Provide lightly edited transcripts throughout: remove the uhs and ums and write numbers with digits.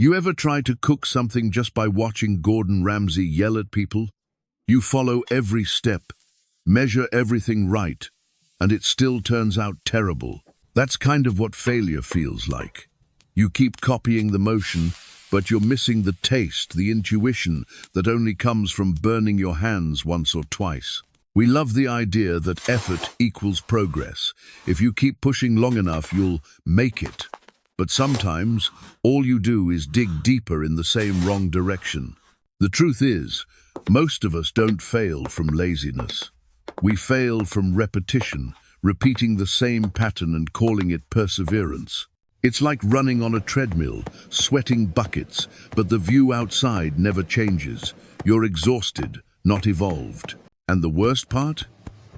You ever try to cook something just by watching Gordon Ramsay yell at people? You follow every step, measure everything right, and it still turns out terrible. That's kind of what failure feels like. You keep copying the motion, but you're missing the taste, the intuition that only comes from burning your hands once or twice. We love the idea that effort equals progress. If you keep pushing long enough, you'll make it. But sometimes, all you do is dig deeper in the same wrong direction. The truth is, most of us don't fail from laziness. We fail from repetition, repeating the same pattern and calling it perseverance. It's like running on a treadmill, sweating buckets, but the view outside never changes. You're exhausted, not evolved. And the worst part?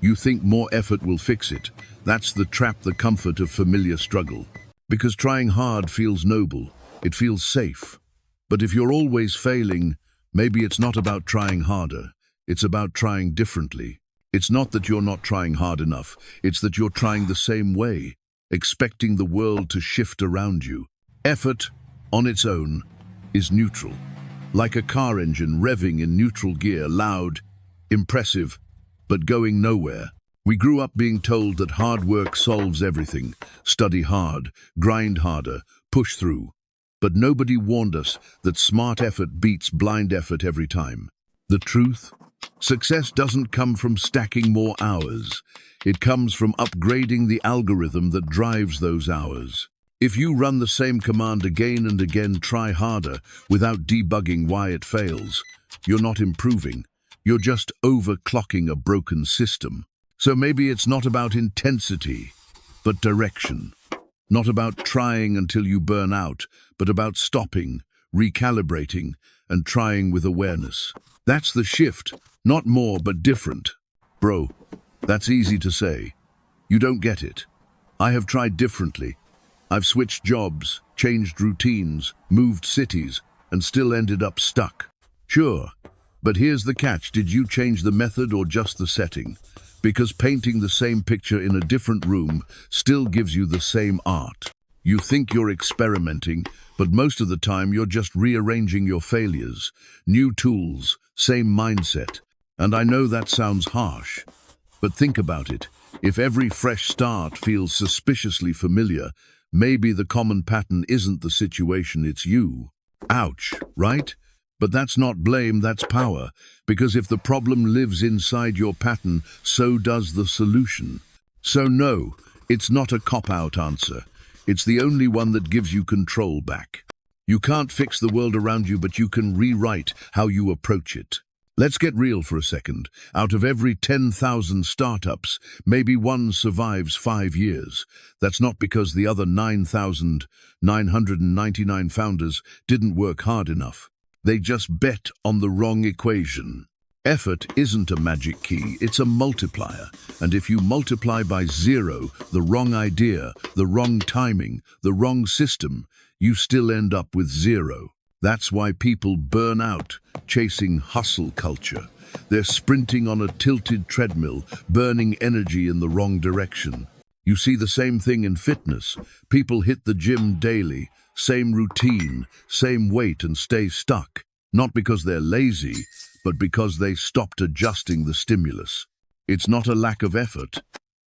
You think more effort will fix it. That's the trap, the comfort of familiar struggle. Because trying hard feels noble, it feels safe. But if you're always failing, maybe it's not about trying harder, it's about trying differently. It's not that you're not trying hard enough, it's that you're trying the same way, expecting the world to shift around you. Effort, on its own, is neutral. Like a car engine revving in neutral gear, loud, impressive, but going nowhere. We grew up being told that hard work solves everything. Study hard, grind harder, push through. But nobody warned us that smart effort beats blind effort every time. The truth? Success doesn't come from stacking more hours. It comes from upgrading the algorithm that drives those hours. If you run the same command again and again, try harder, without debugging why it fails, you're not improving. You're just overclocking a broken system. So maybe it's not about intensity, but direction. Not about trying until you burn out, but about stopping, recalibrating, and trying with awareness. That's the shift, not more but different. Bro, that's easy to say. You don't get it. I have tried differently. I've switched jobs, changed routines, moved cities, and still ended up stuck. Sure, but here's the catch. Did you change the method or just the setting? Because painting the same picture in a different room still gives you the same art. You think you're experimenting, but most of the time you're just rearranging your failures. New tools, same mindset. And I know that sounds harsh, but think about it. If every fresh start feels suspiciously familiar, maybe the common pattern isn't the situation, it's you. Ouch, right? But that's not blame, that's power. Because if the problem lives inside your pattern, so does the solution. So no, it's not a cop-out answer. It's the only one that gives you control back. You can't fix the world around you, but you can rewrite how you approach it. Let's get real for a second. Out of every 10,000 startups, maybe one survives 5 years. That's not because the other 9,999 founders didn't work hard enough. They just bet on the wrong equation. Effort isn't a magic key, it's a multiplier. And if you multiply by 0, the wrong idea, the wrong timing, the wrong system, you still end up with 0. That's why people burn out, chasing hustle culture. They're sprinting on a tilted treadmill, burning energy in the wrong direction. You see the same thing in fitness. People hit the gym daily, same routine, same weight, and stay stuck. Not because they're lazy, but because they stopped adjusting the stimulus. It's not a lack of effort,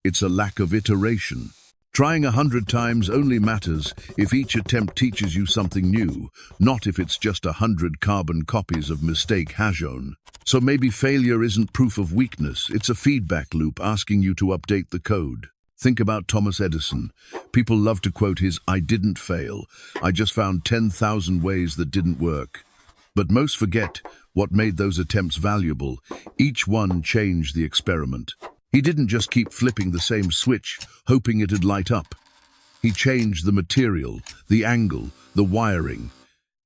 it's a lack of iteration. Trying 100 times only matters if each attempt teaches you something new, not if it's just 100 carbon copies of mistake hajon. So maybe failure isn't proof of weakness, it's a feedback loop asking you to update the code. Think about Thomas Edison. People love to quote his "I didn't fail. I just found 10,000 ways that didn't work." But most forget what made those attempts valuable. Each one changed the experiment. He didn't just keep flipping the same switch, hoping it'd light up. He changed the material, the angle, the wiring.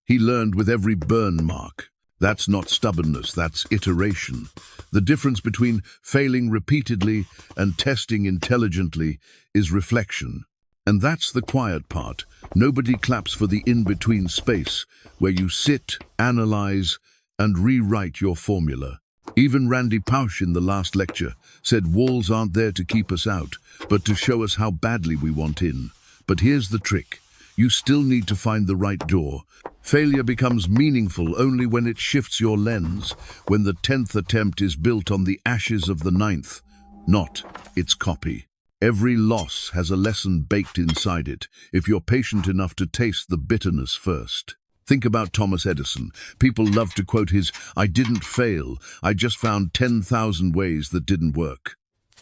He learned with every burn mark. That's not stubbornness, that's iteration. The difference between failing repeatedly and testing intelligently is reflection. And that's the quiet part. Nobody claps for the in-between space, where you sit, analyze, and rewrite your formula. Even Randy Pausch in the last lecture said walls aren't there to keep us out, but to show us how badly we want in. But here's the trick. You still need to find the right door. Failure becomes meaningful only when it shifts your lens, when the 10th attempt is built on the ashes of the 9th, not its copy. Every loss has a lesson baked inside it, if you're patient enough to taste the bitterness first. Think about Thomas Edison. People love to quote his, "I didn't fail, I just found 10,000 ways that didn't work."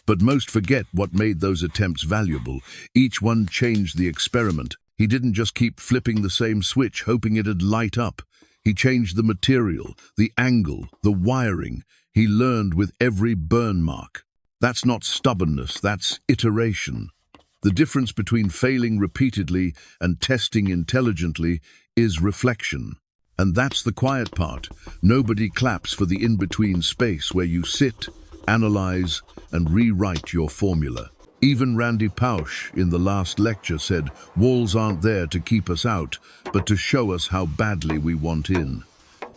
But most forget what made those attempts valuable. Each one changed the experiment. He didn't just keep flipping the same switch, hoping it'd light up. He changed the material, the angle, the wiring. He learned with every burn mark. That's not stubbornness, that's iteration. The difference between failing repeatedly and testing intelligently is reflection. And that's the quiet part. Nobody claps for the in-between space where you sit, analyze, and rewrite your formula. Even Randy Pausch in the last lecture said, "Walls aren't there to keep us out, but to show us how badly we want in."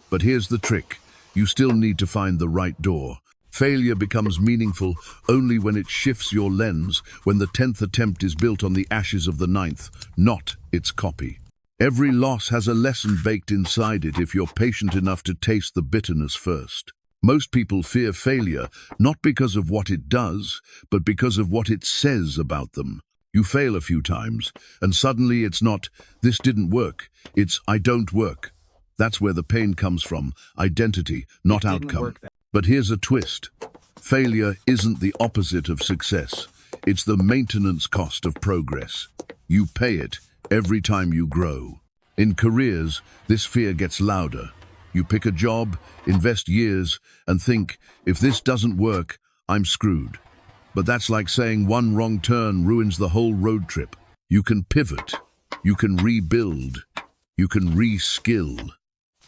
But here's the trick. You still need to find the right door. Failure becomes meaningful only when it shifts your lens, when the 10th attempt is built on the ashes of the 9th, not its copy. Every loss has a lesson baked inside it if you're patient enough to taste the bitterness first. Most people fear failure, not because of what it does, but because of what it says about them. You fail a few times, and suddenly it's not, "This didn't work," it's, "I don't work." That's where the pain comes from, identity, not outcome. But here's a twist. Failure isn't the opposite of success. It's the maintenance cost of progress. You pay it every time you grow. In careers, this fear gets louder. You pick a job, invest years, and think, if this doesn't work, I'm screwed. But that's like saying one wrong turn ruins the whole road trip. You can pivot, you can rebuild, you can re-skill.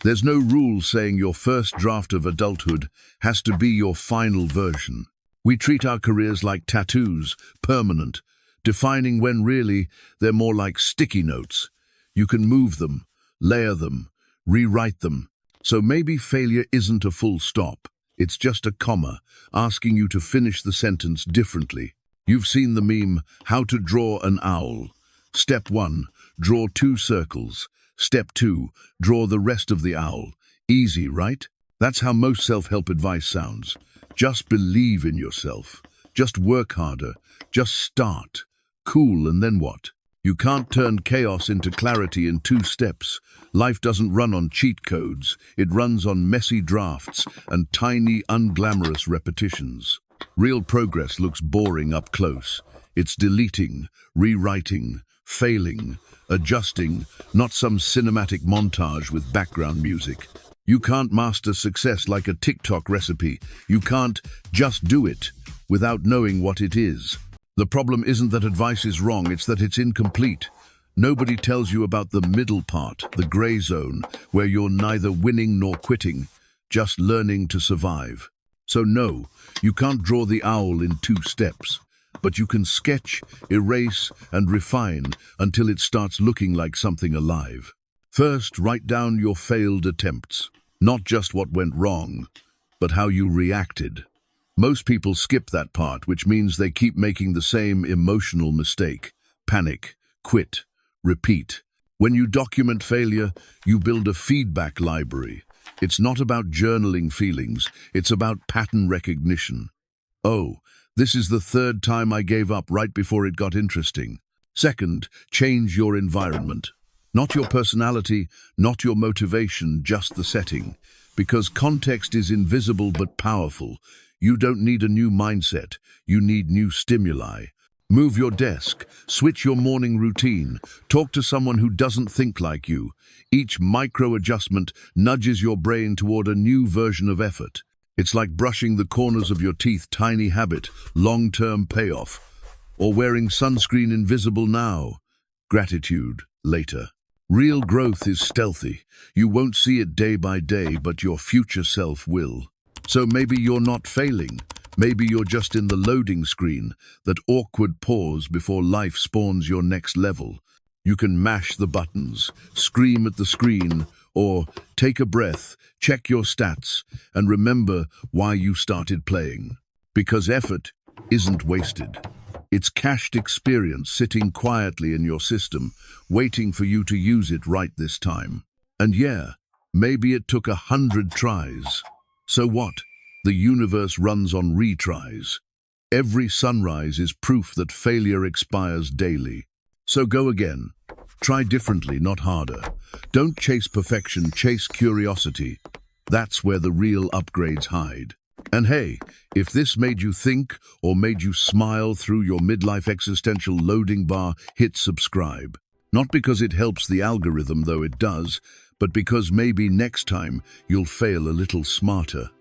There's no rule saying your first draft of adulthood has to be your final version. We treat our careers like tattoos, permanent, defining when really they're more like sticky notes. You can move them, layer them, rewrite them. So maybe failure isn't a full stop. It's just a comma, asking you to finish the sentence differently. You've seen the meme, "How to draw an owl." Step 1, draw 2 circles. Step 2, draw the rest of the owl. Easy, right? That's how most self-help advice sounds. Just believe in yourself. Just work harder. Just start. Cool, and then what? You can't turn chaos into clarity in 2 steps. Life doesn't run on cheat codes. It runs on messy drafts and tiny, unglamorous repetitions. Real progress looks boring up close. It's deleting, rewriting, failing, adjusting, not some cinematic montage with background music. You can't master success like a TikTok recipe. You can't just do it without knowing what it is. The problem isn't that advice is wrong, it's that it's incomplete. Nobody tells you about the middle part, the gray zone, where you're neither winning nor quitting, just learning to survive. So no, you can't draw the owl in 2 steps, but you can sketch, erase, and refine until it starts looking like something alive. First, write down your failed attempts, not just what went wrong, but how you reacted. Most people skip that part, which means they keep making the same emotional mistake. Panic, quit, repeat. When you document failure, you build a feedback library. It's not about journaling feelings, it's about pattern recognition. Oh, this is the 3rd time I gave up right before it got interesting. Second, change your environment. Not your personality, not your motivation, just the setting. Because context is invisible but powerful. You don't need a new mindset, you need new stimuli. Move your desk, switch your morning routine, talk to someone who doesn't think like you. Each micro-adjustment nudges your brain toward a new version of effort. It's like brushing the corners of your teeth, tiny habit, long-term payoff. Or wearing sunscreen, invisible now, gratitude later. Real growth is stealthy. You won't see it day by day, but your future self will. So maybe you're not failing. Maybe you're just in the loading screen, that awkward pause before life spawns your next level. You can mash the buttons, scream at the screen, or take a breath, check your stats, and remember why you started playing. Because effort isn't wasted. It's cached experience sitting quietly in your system, waiting for you to use it right this time. And yeah, maybe it took 100 tries. So what? The universe runs on retries. Every sunrise is proof that failure expires daily. So go again. Try differently, not harder. Don't chase perfection, chase curiosity. That's where the real upgrades hide. And hey, if this made you think or made you smile through your midlife existential loading bar, hit subscribe. Not because it helps the algorithm, though it does, but because maybe next time you'll fail a little smarter.